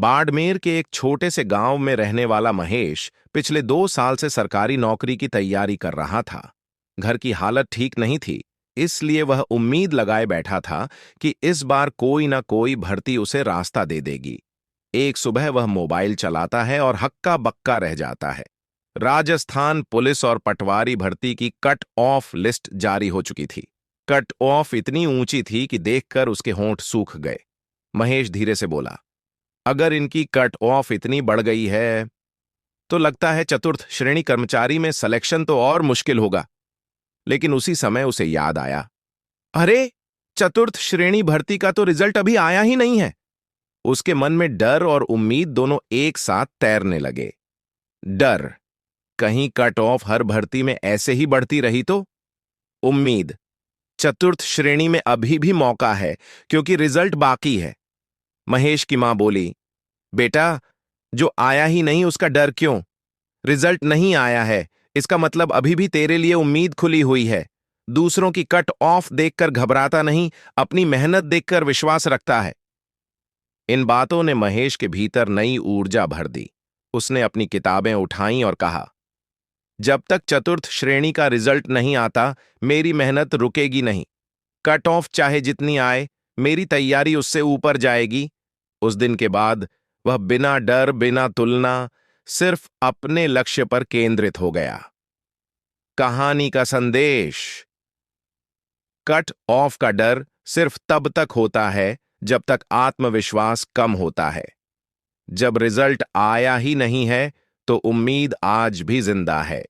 बाड़मेर के एक छोटे से गांव में रहने वाला महेश पिछले 2 साल से सरकारी नौकरी की तैयारी कर रहा था। घर की हालत ठीक नहीं थी, इसलिए वह उम्मीद लगाए बैठा था कि इस बार कोई ना कोई भर्ती उसे रास्ता दे देगी। एक सुबह वह मोबाइल चलाता है और हक्का बक्का रह जाता है। राजस्थान पुलिस और पटवारी भर्ती की कट ऑफ लिस्ट जारी हो चुकी थी। कट ऑफ इतनी ऊंची थी कि देखकर उसके होंठ सूख गए। महेश धीरे से बोला, अगर इनकी कट ऑफ इतनी बढ़ गई है तो लगता है चतुर्थ श्रेणी कर्मचारी में सिलेक्शन तो और मुश्किल होगा। लेकिन उसी समय उसे याद आया, अरे, चतुर्थ श्रेणी भर्ती का तो रिजल्ट अभी आया ही नहीं है। उसके मन में डर और उम्मीद दोनों एक साथ तैरने लगे। डर, कहीं कट ऑफ हर भर्ती में ऐसे ही बढ़ती रही तो। उम्मीद, चतुर्थ श्रेणी में अभी भी मौका है क्योंकि रिजल्ट बाकी है। महेश की मां बोली, बेटा, जो आया ही नहीं उसका डर क्यों? रिजल्ट नहीं आया है, इसका मतलब अभी भी तेरे लिए उम्मीद खुली हुई है। दूसरों की कट ऑफ देखकर घबराता नहीं, अपनी मेहनत देखकर विश्वास रखता है। इन बातों ने महेश के भीतर नई ऊर्जा भर दी। उसने अपनी किताबें उठाईं और कहा, जब तक चतुर्थ श्रेणी का रिजल्ट नहीं आता, मेरी मेहनत रुकेगी नहीं। कट ऑफ चाहे जितनी आए, मेरी तैयारी उससे ऊपर जाएगी। उस दिन के बाद वह बिना डर, बिना तुलना, सिर्फ अपने लक्ष्य पर केंद्रित हो गया। कहानी का संदेश, कट ऑफ का डर सिर्फ तब तक होता है जब तक आत्मविश्वास कम होता है। जब रिजल्ट आया ही नहीं है तो उम्मीद आज भी जिंदा है।